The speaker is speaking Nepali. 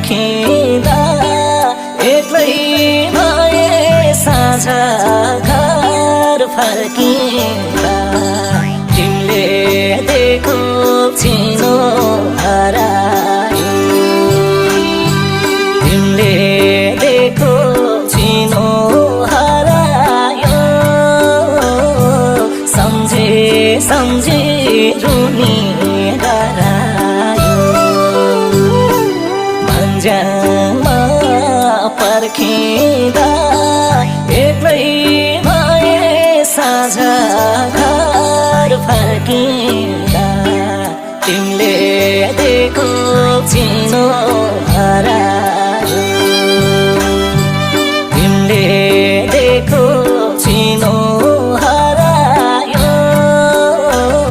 फर्किँदा एक्लै भए साझा घर फर्किँदा तिमीले दिएको चिनो हरायो तिमीले दिएको चिनो हरायो सम्झे सम्झे रुनी डरायो भन्ज्याङमा पर्खिँदा एक्लै भए साझा घर फर्किँदा तिमीले दिएको